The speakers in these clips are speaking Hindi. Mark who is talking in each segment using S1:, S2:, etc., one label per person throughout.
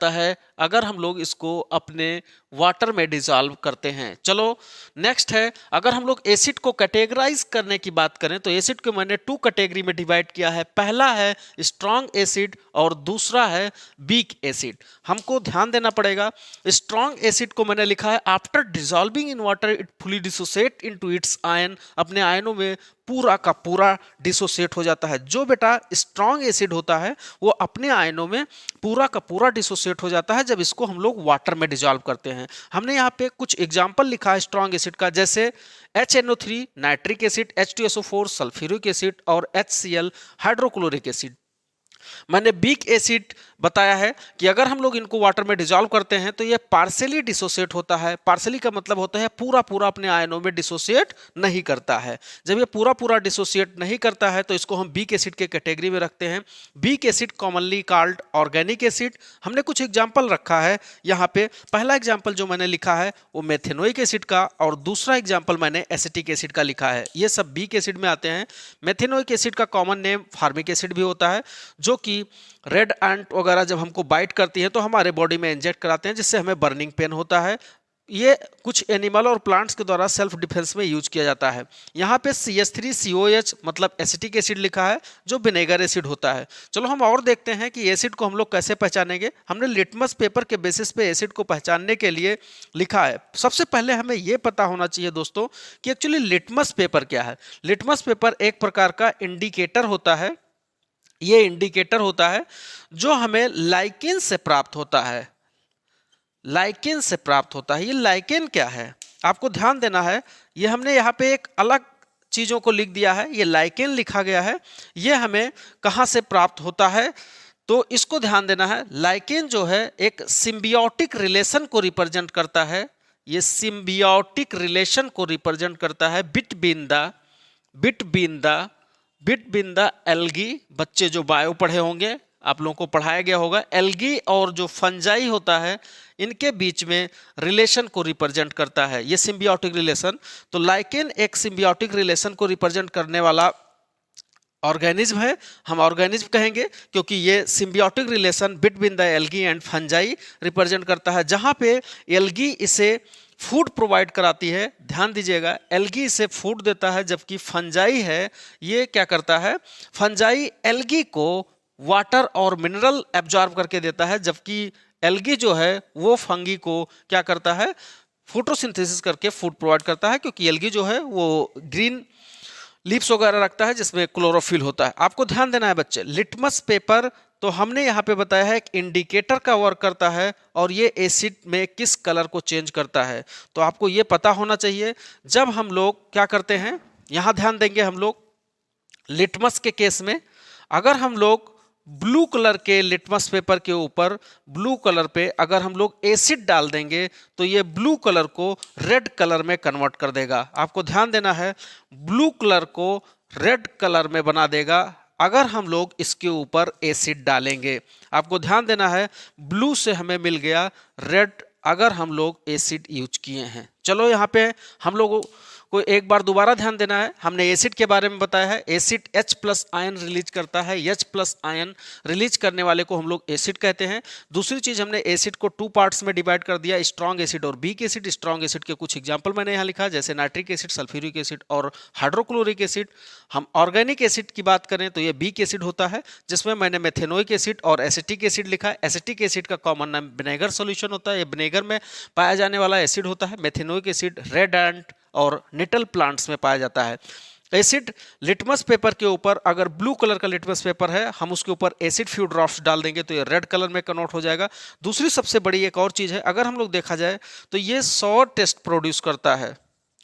S1: है अगर हम लोग इसको अपने वाटर में डिसॉल्व करते हैं। चलो नेक्स्ट है, अगर हम लोग एसिड को कैटेगराइज करने की बात करें तो एसिड को मैंने 2 कैटेगरी में डिवाइड किया है। पहला है स्ट्रॉन्ग एसिड और दूसरा है वीक एसिड। हमको ध्यान देना पड़ेगा, स्ट्रॉन्ग एसिड को मैंने लिखा है after dissolving in water it fully dissociate into its ion, अपने आयनों में पूरा का पूरा डिसोसिएट हो जाता है। जो बेटा स्ट्रॉन्ग एसिड होता है वो अपने आयनों में पूरा का पूरा डिसोसिएट हो जाता है जब इसको हम लोग वाटर में डिसॉल्व करते हैं। हमने यहाँ पे कुछ एग्जांपल लिखा है स्ट्रॉन्ग एसिड का, जैसे HNO3 nitric acid, H2SO4 sulphuric acid और HCl हाइड्रोक्लोरिक एसिड। मैंने वीक एसिड बताया है कि अगर हम लोग इनको वाटर में डिसॉल्व करते हैं तो ये पार्शियली डिसोसिएट होता है। पार्शियली का मतलब होता है पूरा पूरा अपने आयनों में डिसोसिएट नहीं करता है। जब ये पूरा पूरा डिसोसिएट नहीं करता है तो इसको हम वीक एसिड के कैटेगरी में रखते हैं। Weak acid commonly called organic acid. हमने कुछ एग्जाम्पल रखा है यहाँ पे। पहला एग्जाम्पल जो मैंने लिखा है वो मेथेनोइक एसिड का और दूसरा एग्जाम्पल मैंने एसिटिक एसिड का लिखा है। ये सब वीक एसिड में आते हैं। मेथेनोइक एसिड का कॉमन नेम फार्मिक एसिड भी होता है, जो कि रेड एंट वगैरह जब हमको बाइट करती है तो हमारे बॉडी में इंजेक्ट कराते हैं जिससे हमें बर्निंग पेन होता है। ये कुछ एनिमल और प्लांट्स के द्वारा सेल्फ डिफेंस में यूज किया जाता है। यहाँ पे CH3COH मतलब एसिटिक एसिड लिखा है जो विनेगर एसिड होता है। चलो हम और देखते हैं कि एसिड को हम लोग कैसे पहचानेंगे। हमने लिटमस पेपर के बेसिस पे एसिड को पहचानने के लिए लिखा है। सबसे पहले हमें ये पता होना चाहिए दोस्तों कि एक्चुअली लिटमस पेपर क्या है। लिटमस पेपर एक प्रकार का इंडिकेटर होता है। ये इंडिकेटर होता है जो हमें लाइकेन से प्राप्त होता है। लाइकेन से प्राप्त होता है। ये लाइकेन क्या है आपको ध्यान देना है। ये हमने यहाँ पे एक अलग चीजों को लिख दिया है, ये लाइकेन लिखा गया है। ये हमें कहाँ से प्राप्त होता है तो इसको ध्यान देना है। लाइकेन जो है एक सिम्बियोटिक रिलेशन को रिप्रेजेंट करता है। ये सिम्बियोटिक रिलेशन को रिप्रेजेंट करता है बिटवीन द एल्गी। बच्चे जो बायो पढ़े होंगे आप लोगों को पढ़ाया गया होगा, एल्गी और जो फंजाई होता है इनके बीच में रिलेशन को रिप्रेजेंट करता है ये सिम्बियोटिक रिलेशन। तो लाइकेन एक सिम्बियोटिक रिलेशन को रिप्रेजेंट करने वाला ऑर्गेनिज्म है। हम ऑर्गेनिज्म कहेंगे क्योंकि ये symbiotic relation between the algae and fungi represent करता है, जहां पे एल्गी इसे फूड प्रोवाइड कराती है। ध्यान दीजिएगा, एल्गी इसे फूड देता है जबकि फंजाई है ये क्या करता है, फंजाई एल्गी को वाटर और मिनरल एब्जॉर्ब करके देता है, जबकि एल्गी जो है वो फंगी को क्या करता है, फोटोसिंथेसिस करके फूड प्रोवाइड करता है, क्योंकि एल्गी जो है वो ग्रीन लीव्स वगैरह रखता है जिसमें क्लोरोफिल होता है। आपको ध्यान देना है बच्चे, लिटमस पेपर तो हमने यहाँ पे बताया है एक इंडिकेटर का वर्क करता है और ये एसिड में किस कलर को चेंज करता है। तो आपको ये पता होना चाहिए जब हम लोग क्या करते हैं, यहाँ ध्यान देंगे हम लोग लिटमस के केस में, अगर हम लोग ब्लू कलर के लिटमस पेपर के ऊपर ब्लू कलर पे अगर हम लोग एसिड डाल देंगे तो ये ब्लू कलर को रेड कलर में कन्वर्ट कर देगा। आपको ध्यान देना है, ब्लू कलर को रेड कलर में बना देगा अगर हम लोग इसके ऊपर एसिड डालेंगे। आपको ध्यान देना है, ब्लू से हमें मिल गया रेड अगर हम लोग एसिड यूज किए हैं। चलो यहाँ पे हम लोगों को एक बार दोबारा ध्यान देना है। हमने एसिड के बारे में बताया है, एसिड H+ आयन रिलीज करता है। H+ आयन रिलीज करने वाले को हम लोग एसिड कहते हैं। दूसरी चीज, हमने एसिड को 2 पार्ट्स में डिवाइड कर दिया, स्ट्रॉन्ग एसिड और वीक एसिड। स्ट्रॉन्ग एसिड के कुछ एग्जांपल मैंने यहाँ लिखा, जैसे नाइट्रिक एसिड, सल्फ्यूरिक एसिड और हाइड्रोक्लोरिक एसिड। हम ऑर्गेनिक एसिड की बात करें तो ये वीक एसिड होता है, जिसमें मैंने मेथेनोइक एसिड और एसिटिक एसिड लिखा है। एसिटिक एसिड का कॉमन नाम विनेगर सोल्यूशन होता है, ये विनेगर में पाया जाने वाला एसिड होता है। मेथेनोइक एसिड रेड एंट और निटल प्लांट्स में पाया जाता है। एसिड लिटमस पेपर के ऊपर अगर ब्लू कलर का लिटमस पेपर है, हम उसके ऊपर एसिड फ्यू ड्रॉप्स डाल देंगे तो ये रेड कलर में कन्वर्ट हो जाएगा। दूसरी सबसे बड़ी एक और चीज है, अगर हम लोग देखा जाए तो ये सॉर टेस्ट प्रोड्यूस करता है।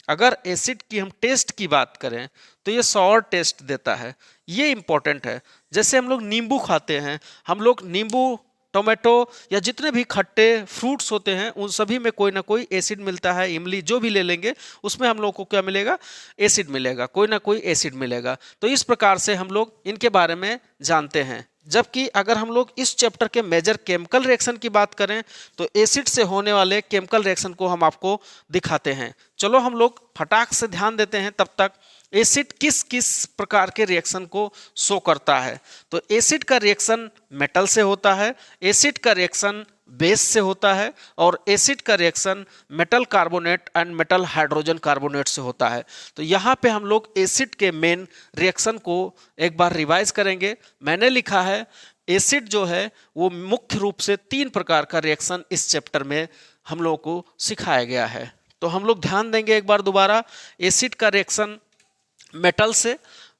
S1: अगर एसिड की हम टेस्ट की बात करें तो ये सॉर टेस्ट देता है, ये इंपॉर्टेंट है। जैसे हम लोग नींबू खाते हैं, हम लोग नींबू, टोमेटो या जितने भी खट्टे फ्रूट्स होते हैं उन सभी में कोई ना कोई एसिड मिलता है। इमली जो भी ले लेंगे उसमें हम लोग को क्या मिलेगा, एसिड मिलेगा, कोई ना कोई एसिड मिलेगा। तो इस प्रकार से हम लोग इनके बारे में जानते हैं। जबकि अगर हम लोग इस चैप्टर के मेजर केमिकल रिएक्शन की बात करें तो एसिड से होने वाले केमिकल रिएक्शन को हम आपको दिखाते हैं। चलो हम लोग फटाक से ध्यान देते हैं तब तक, एसिड किस किस प्रकार के रिएक्शन को शो करता है। तो एसिड का रिएक्शन मेटल से होता है, एसिड का रिएक्शन बेस से होता है और एसिड का reaction metal carbonate and metal hydrogen carbonate से होता है। तो यहाँ पे हम लोग एसिड के मेन रिएक्शन को एक बार रिवाइज करेंगे। मैंने लिखा है एसिड जो है वो मुख्य रूप से 3 प्रकार का रिएक्शन इस चैप्टर में हम लोगों को सिखाया गया है। तो हम लोग ध्यान देंगे एक बार दोबारा, एसिड का रिएक्शन मेटल से,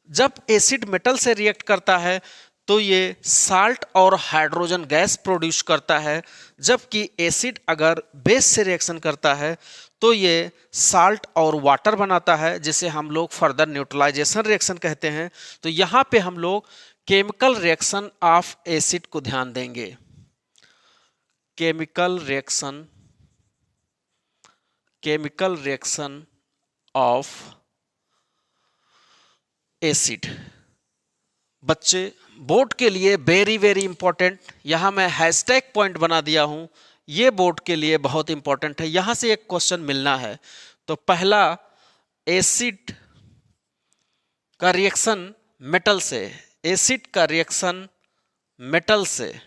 S1: जब एसिड मेटल से रिएक्ट करता है तो ये साल्ट और हाइड्रोजन गैस प्रोड्यूस करता है, जबकि एसिड अगर बेस से रिएक्शन करता है तो ये साल्ट और वाटर बनाता है, जिसे हम लोग फर्दर न्यूट्रलाइजेशन रिएक्शन कहते हैं। तो यहाँ पे हम लोग केमिकल रिएक्शन ऑफ एसिड को ध्यान देंगे। Chemical reaction of acid. बच्चे बोर्ड के लिए वेरी वेरी इंपॉर्टेंट, यहां मैं हैशटैग पॉइंट बना दिया हूं, ये बोर्ड के लिए बहुत इंपॉर्टेंट है, यहां से एक क्वेश्चन मिलना है। तो पहला, एसिड का रिएक्शन मेटल से, एसिड का रिएक्शन मेटल से,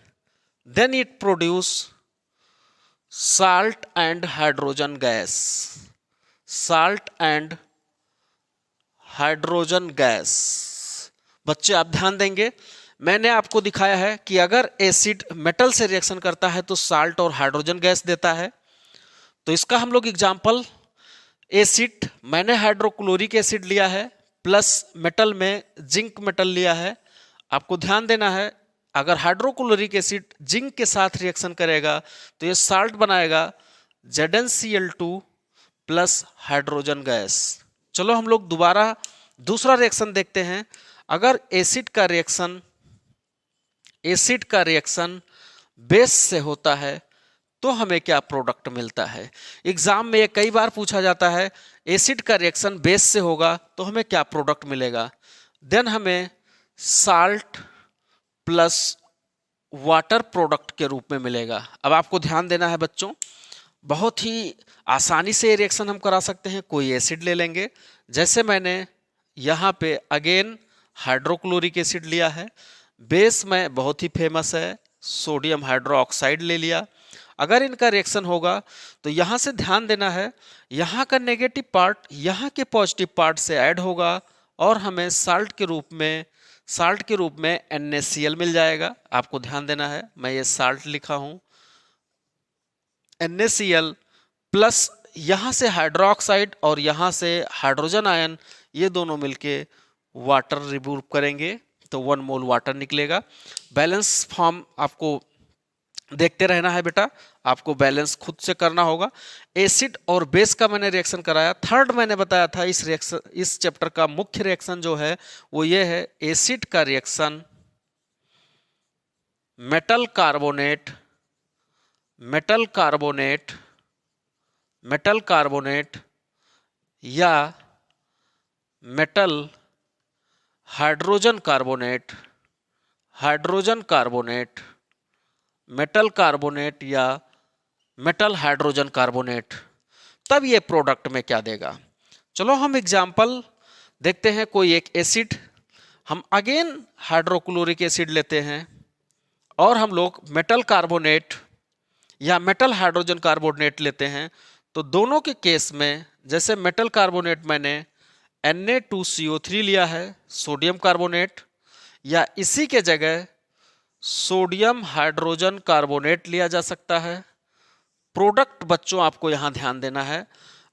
S1: then it produce salt and hydrogen gas, salt and hydrogen gas. बच्चे आप ध्यान देंगे, मैंने आपको दिखाया है कि अगर एसिड मेटल से रिएक्शन करता है तो साल्ट और हाइड्रोजन गैस देता है। तो इसका हम लोग एग्जांपल, एसिड मैंने हाइड्रोक्लोरिक एसिड लिया है प्लस मेटल में जिंक मेटल लिया है। आपको ध्यान देना है, अगर हाइड्रोक्लोरिक एसिड जिंक के साथ रिएक्शन करेगा तो ये साल्ट बनाएगा ZnCl2 प्लस हाइड्रोजन गैस। चलो हम लोग दोबारा दूसरा रिएक्शन देखते हैं। अगर एसिड का रिएक्शन बेस से होता है तो हमें क्या प्रोडक्ट मिलता है। एग्जाम में ये कई बार पूछा जाता है, एसिड का रिएक्शन बेस से होगा तो हमें क्या प्रोडक्ट मिलेगा। देन हमें साल्ट प्लस वाटर प्रोडक्ट के रूप में मिलेगा। अब आपको ध्यान देना है बच्चों, बहुत ही आसानी से रिएक्शन हम करा सकते हैं। कोई एसिड ले लेंगे, जैसे मैंने यहाँ पे अगेन हाइड्रोक्लोरिक एसिड लिया है, बेस में बहुत ही फेमस है सोडियम हाइड्रोक्साइड ले लिया। अगर इनका रिएक्शन होगा तो यहाँ से ध्यान देना है, यहाँ का नेगेटिव पार्ट यहाँ के पॉजिटिव पार्ट से ऐड होगा और हमें साल्ट के रूप में NaCl मिल जाएगा। आपको ध्यान देना है, मैं ये साल्ट लिखा हूँ, NaCl प्लस यहाँ से हाइड्रोक्साइड और यहाँ से हाइड्रोजन आयन, ये दोनों मिलके वाटर रिमूव करेंगे तो 1 मोल वाटर निकलेगा। बैलेंस फॉर्म आपको देखते रहना है बेटा, आपको बैलेंस खुद से करना होगा। एसिड और बेस का मैंने रिएक्शन कराया। थर्ड मैंने बताया था इस चैप्टर का मुख्य रिएक्शन जो है वो ये है, एसिड का रिएक्शन मेटल कार्बोनेट या metal hydrogen carbonate, metal carbonate या मेटल हाइड्रोजन कार्बोनेट, तब ये प्रोडक्ट में क्या देगा। चलो हम एग्जाम्पल देखते हैं। कोई एक एसिड, हम अगेन हाइड्रोक्लोरिक एसिड लेते हैं और हम लोग मेटल कार्बोनेट या मेटल हाइड्रोजन कार्बोनेट लेते हैं। तो दोनों के केस में, जैसे मेटल कार्बोनेट मैंने Na2CO3 लिया है, सोडियम कार्बोनेट, या इसी के जगह सोडियम हाइड्रोजन कार्बोनेट लिया जा सकता है। प्रोडक्ट बच्चों आपको यहां ध्यान देना है,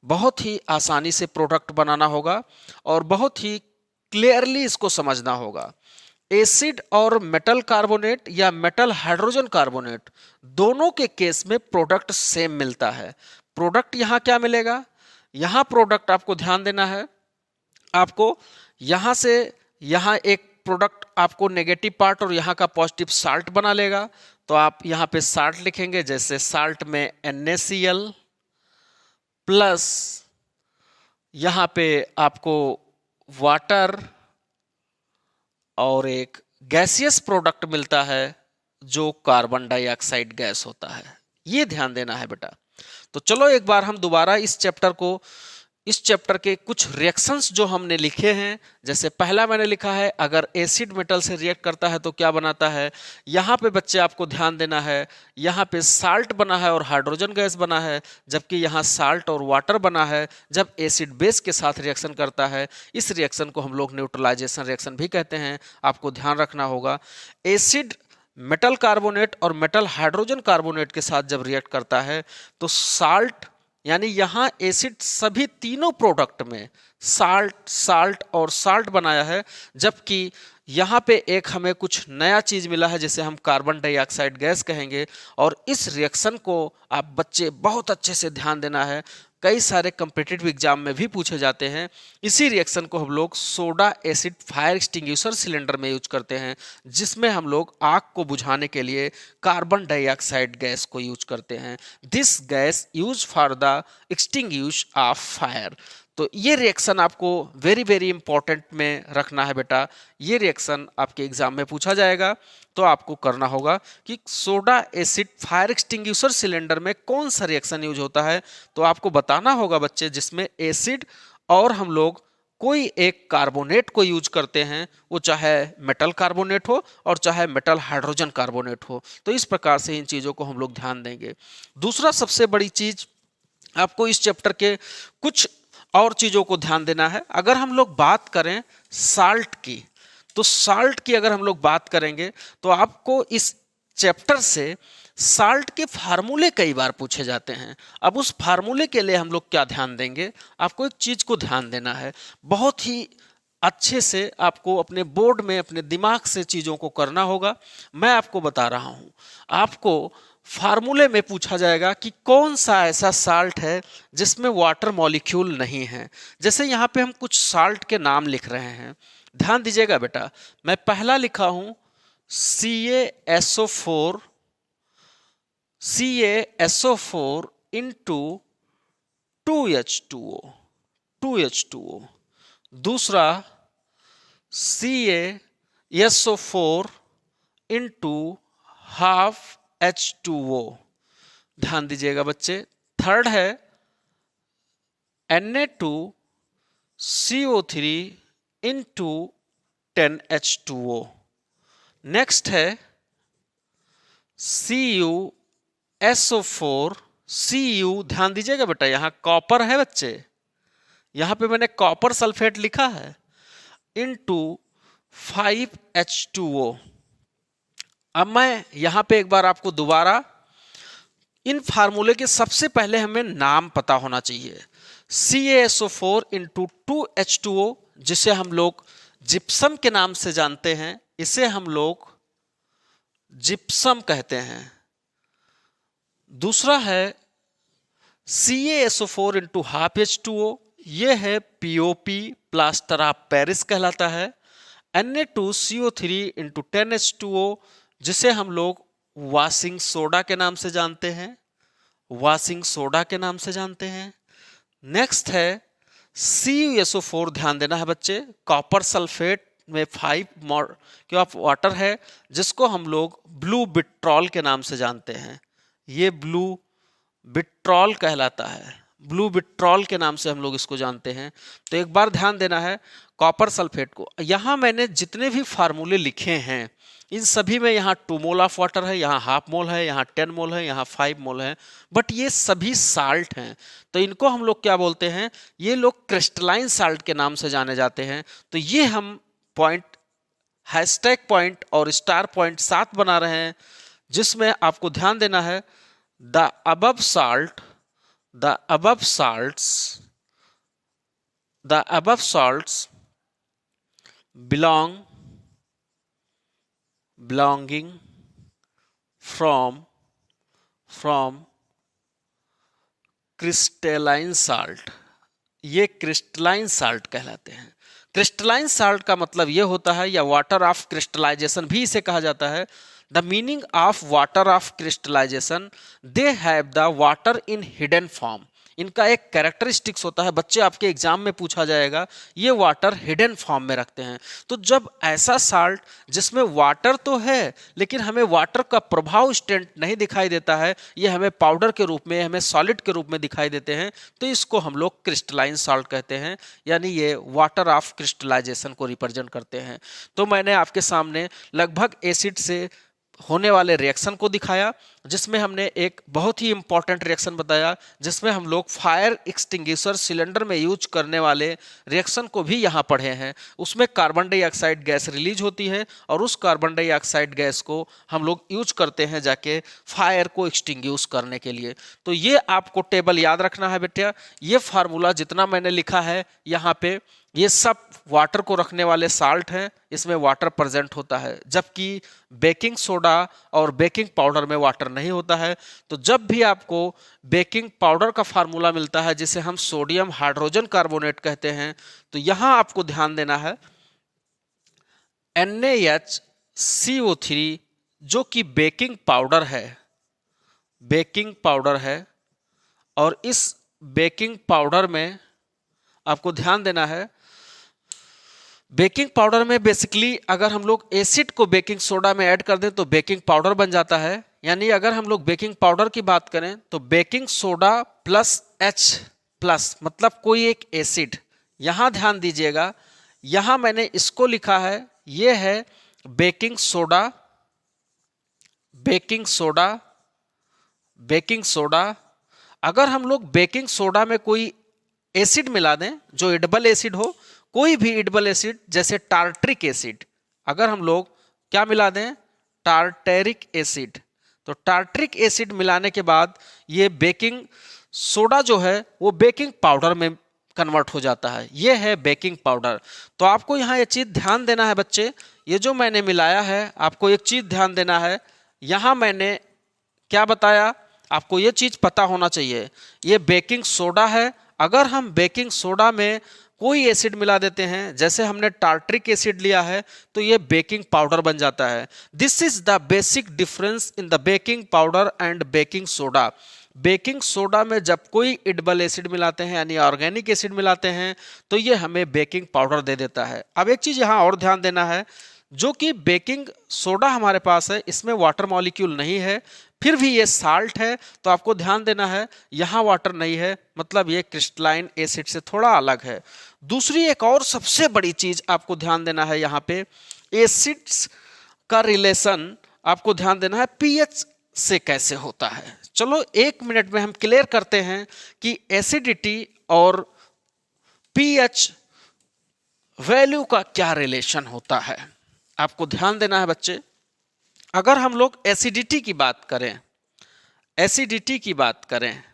S1: बहुत ही आसानी से प्रोडक्ट बनाना होगा और बहुत ही क्लियरली इसको समझना होगा। एसिड और मेटल कार्बोनेट या मेटल हाइड्रोजन कार्बोनेट दोनों के केस में प्रोडक्ट सेम मिलता है। प्रोडक्ट यहां क्या मिलेगा, यहां प्रोडक्ट आपको ध्यान देना है, आपको यहां से यहां एक प्रोडक्ट आपको नेगेटिव पार्ट और यहाँ का पॉजिटिव साल्ट बना लेगा। तो आप यहाँ पे साल्ट लिखेंगे, जैसे साल्ट में NaCl प्लस यहाँ पे आपको वाटर और एक गैसियस प्रोडक्ट मिलता है जो कार्बन डाइऑक्साइड गैस होता है। ये ध्यान देना है बेटा। तो चलो एक बार हम दोबारा इस चैप्टर को इस चैप्टर के कुछ रिएक्शंस जो हमने लिखे हैं, जैसे पहला मैंने लिखा है अगर एसिड मेटल से रिएक्ट करता है तो क्या बनाता है। यहाँ पे बच्चे आपको ध्यान देना है, यहाँ पे साल्ट बना है और हाइड्रोजन गैस बना है, जबकि यहाँ साल्ट और वाटर बना है जब एसिड बेस के साथ रिएक्शन करता है। इस रिएक्शन को हम लोग न्यूट्रलाइजेशन रिएक्शन भी कहते हैं, आपको ध्यान रखना होगा। एसिड मेटल कार्बोनेट और मेटल हाइड्रोजन कार्बोनेट के साथ जब रिएक्ट करता है तो साल्ट, यानी यहाँ एसिड सभी तीनों प्रोडक्ट में साल्ट, साल्ट और साल्ट बनाया है, जबकि यहाँ पे एक हमें कुछ नया चीज मिला है जिसे हम कार्बन डाइऑक्साइड गैस कहेंगे। और इस रिएक्शन को आप बच्चे बहुत अच्छे से ध्यान देना है, कई सारे कम्पिटिटिव एग्जाम में भी पूछे जाते हैं। इसी रिएक्शन को हम लोग soda acid fire extinguisher cylinder में यूज करते हैं, जिसमें हम लोग आग को बुझाने के लिए कार्बन डाइऑक्साइड गैस को यूज करते हैं। This gas use for the extinguish of fire. तो ये रिएक्शन आपको वेरी वेरी इंपॉर्टेंट में रखना है बेटा। ये रिएक्शन आपके एग्जाम में पूछा जाएगा, तो आपको करना होगा कि soda acid fire extinguisher cylinder में कौन सा रिएक्शन यूज होता है। तो आपको बताना होगा बच्चे, जिसमें एसिड और हम लोग कोई एक कार्बोनेट को यूज करते हैं, वो चाहे मेटल कार्बोनेट हो और चाहे मेटल हाइड्रोजन कार्बोनेट हो। तो इस प्रकार से इन चीज़ों को हम लोग ध्यान देंगे। दूसरा सबसे बड़ी चीज, आपको इस चैप्टर के कुछ और चीज़ों को ध्यान देना है। अगर हम लोग बात करें साल्ट की, तो साल्ट की अगर हम लोग बात करेंगे तो आपको इस चैप्टर से साल्ट के फार्मूले कई बार पूछे जाते हैं। अब उस फार्मूले के लिए हम लोग क्या ध्यान देंगे, आपको एक चीज को ध्यान देना है, बहुत ही अच्छे से आपको अपने बोर्ड में अपने दिमाग से चीजों को करना होगा। मैं आपको बता रहा हूं, आपको फार्मूले में पूछा जाएगा कि कौन सा ऐसा साल्ट है जिसमें वाटर मॉलिक्यूल नहीं है। जैसे यहाँ पे हम कुछ साल्ट के नाम लिख रहे हैं, ध्यान दीजिएगा बेटा। मैं पहला लिखा हूं CaSO4 इंटू 2H2O। दूसरा CaSO4 इंटू हाफ H2O। ध्यान दीजिएगा बच्चे। थर्ड है Na2CO3 इंटू 10H2O। नेक्स्ट है CuSO4 ध्यान दीजिएगा बेटा, यहां कॉपर है बच्चे, यहां पे मैंने कॉपर सल्फेट लिखा है, इंटू 5H2O। अब मैं यहां पे एक बार आपको दोबारा, इन फार्मूले के सबसे पहले हमें नाम पता होना चाहिए। CaSO4 इंटू 2H2O, जिसे हम लोग जिप्सम के नाम से जानते हैं, इसे हम लोग जिप्सम कहते हैं। दूसरा है CaSO4 इंटू हाफ H2O, यह है POP, प्लास्टर ऑफ पेरिस कहलाता है। Na2CO3 इंटू 10H2O, जिसे हम लोग वॉशिंग सोडा के नाम से जानते हैं, नेक्स्ट है CuSO4, ध्यान देना है बच्चे, कॉपर सल्फेट में 5 क्यों ऑफ वाटर है, जिसको हम लोग ब्लू बिट्रॉल के नाम से जानते हैं। ये ब्लू बिट्रॉल कहलाता है, ब्लू बिट्रॉल के नाम से हम लोग इसको जानते हैं। तो एक बार ध्यान देना है कॉपर सल्फेट को। यहाँ मैंने जितने भी फार्मूले लिखे हैं, इन सभी में यहाँ 2 मोल ऑफ वाटर है, यहाँ हाफ मोल है, यहाँ 10 मोल है, यहाँ 5 मोल है, बट ये सभी साल्ट हैं। तो इनको हम लोग क्या बोलते हैं, ये लोग क्रिस्टलाइन साल्ट के नाम से जाने जाते हैं। तो ये हम पॉइंट, हैशटैग पॉइंट और स्टार पॉइंट साथ बना रहे हैं, जिसमें आपको ध्यान देना है the above salts belonging from crystalline salt, ये क्रिस्टलाइन साल्ट कहलाते हैं। क्रिस्टलाइन साल्ट का मतलब ये होता है, या वाटर ऑफ क्रिस्टलाइजेशन भी इसे कहा जाता है। The meaning of water of crystallization, they have the water in hidden form, इनका एक कैरेक्टरिस्टिक्स होता है, बच्चे आपके एग्जाम में पूछा जाएगा, ये वाटर हिडन फॉर्म में रखते हैं। तो जब ऐसा साल्ट जिसमें वाटर तो है लेकिन हमें वाटर का प्रभाव स्टेंट नहीं दिखाई देता है, ये हमें पाउडर के रूप में, हमें सॉलिड के रूप में दिखाई देते हैं, तो इसको हम लोग क्रिस्टलाइन साल्ट कहते हैं, यानी ये वाटर ऑफ क्रिस्टलाइजेशन को रिप्रेजेंट करते हैं। तो मैंने आपके सामने लगभग एसिड से होने वाले रिएक्शन को दिखाया, जिसमें हमने एक बहुत ही इंपॉर्टेंट रिएक्शन बताया, जिसमें हम लोग फायर एक्सटिंग्विशर सिलेंडर में यूज करने वाले रिएक्शन को भी यहाँ पढ़े हैं। उसमें कार्बन डाइऑक्साइड गैस रिलीज होती है और उस कार्बन डाइऑक्साइड गैस को हम लोग यूज करते हैं जाके फायर को एक्सटिंग्विश करने के लिए। तो ये आपको टेबल याद रखना है बेटा, ये फार्मूला जितना मैंने लिखा है यहाँ पे, ये सब वाटर को रखने वाले साल्ट हैं, इसमें वाटर प्रेजेंट होता है, जबकि बेकिंग सोडा और बेकिंग पाउडर में वाटर नहीं होता है। तो जब भी आपको बेकिंग पाउडर का फार्मूला मिलता है, जिसे हम सोडियम हाइड्रोजन कार्बोनेट कहते हैं, तो यहां आपको ध्यान देना है NaHCO3 जो कि बेकिंग पाउडर है, बेकिंग पाउडर है, और इस बेकिंग पाउडर में आपको ध्यान देना है, बेकिंग पाउडर में बेसिकली अगर हम लोग एसिड को बेकिंग सोडा में ऐड कर दें तो बेकिंग पाउडर बन जाता है। यानी अगर हम लोग बेकिंग पाउडर की बात करें तो baking soda plus H plus मतलब कोई एक एसिड। यहां ध्यान दीजिएगा, यहां मैंने इसको लिखा है, ये है baking soda, baking soda, baking soda. अगर हम लोग बेकिंग सोडा में कोई एसिड मिला दें जो एडिबल एसिड हो, कोई भी एडिबल एसिड जैसे टार्ट्रिक एसिड, अगर हम लोग क्या मिला दें, टार्टेरिक एसिड, तो टार्ट्रिक एसिड मिलाने के बाद ये बेकिंग सोडा जो है वो बेकिंग पाउडर में कन्वर्ट हो जाता है, ये है बेकिंग पाउडर। तो आपको यहाँ ये चीज ध्यान देना है बच्चे, ये जो मैंने मिलाया है आपको एक चीज ध्यान देना है, यहाँ मैंने क्या बताया आपको ये चीज पता होना चाहिए, ये बेकिंग सोडा है। अगर हम बेकिंग सोडा में कोई एसिड मिला देते हैं, जैसे हमने टार्ट्रिक एसिड लिया है, तो ये बेकिंग पाउडर बन जाता है। This is the basic difference in the baking powder and baking soda. Baking soda में जब कोई एडिबल एसिड मिलाते हैं यानी ऑर्गेनिक एसिड मिलाते हैं तो ये हमें बेकिंग पाउडर दे देता है। अब एक चीज यहाँ और ध्यान देना है, जो कि बेकिंग सोडा हमारे पास है, इसमें वाटर मॉलिक्यूल नहीं है, फिर भी ये साल्ट है, तो आपको ध्यान देना है यहाँ वाटर नहीं है, मतलब ये क्रिस्टलाइन एसिड से थोड़ा अलग है। दूसरी एक और सबसे बड़ी चीज आपको ध्यान देना है, यहाँ पे एसिड्स का रिलेशन आपको ध्यान देना है पीएच से कैसे होता है। चलो 1 मिनट में हम क्लियर करते हैं कि एसिडिटी और पीएच वैल्यू का क्या रिलेशन होता है। आपको ध्यान देना है बच्चे, अगर हम लोग एसिडिटी की बात करें, एसिडिटी की बात करें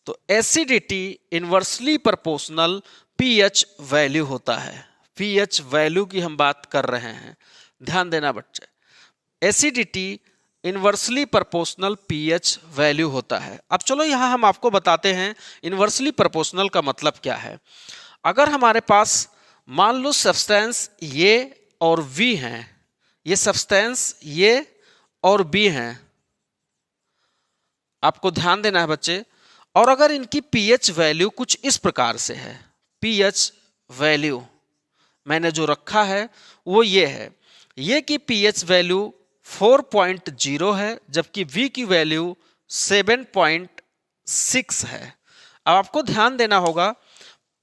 S1: तो acidity inversely proportional pH value होता है। पीएच वैल्यू की हम बात कर रहे हैं, ध्यान देना बच्चे, acidity inversely proportional pH value होता है। अब चलो यहाँ हम आपको बताते हैं इनवर्सली प्रोपोर्शनल का मतलब क्या है। अगर हमारे पास मान लो सब्सटेंस ये और V हैं, ये सब्सटेंस ये और B हैं, आपको ध्यान देना है बच्चे, और अगर इनकी पीएच वैल्यू कुछ इस प्रकार से है, पीएच वैल्यू मैंने जो रखा है वो ये है, ये की पीएच वैल्यू 4.0 है, जबकि V की वैल्यू 7.6 है। अब आपको ध्यान देना होगा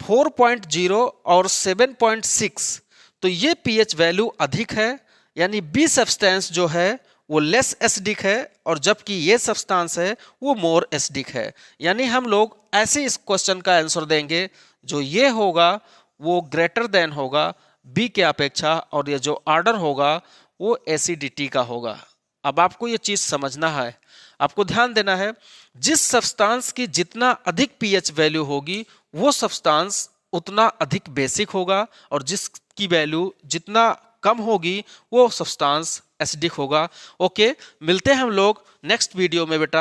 S1: 4.0 और 7.6, तो ये पीएच वैल्यू अधिक है, यानी बी सब्सटेंस जो है वो लेस एसिडिक है, और जबकि ये सब्सटेंस है वो मोर एसिडिक है। यानी हम लोग ऐसे इस क्वेश्चन का आंसर देंगे, जो ये होगा वो ग्रेटर देन होगा बी के अपेक्षा, और ये जो ऑर्डर होगा वो एसिडिटी का होगा। अब आपको ये चीज समझना है, आपको ध्यान देना है, जिस सब्सटेंस की जितना अधिक पीएच वैल्यू होगी वो सब्सटेंस उतना अधिक बेसिक होगा, और जिसकी वैल्यू जितना कम होगी वो सब्सटेंस एसिडिक होगा। ओके, मिलते हैं हम लोग नेक्स्ट वीडियो में बेटा।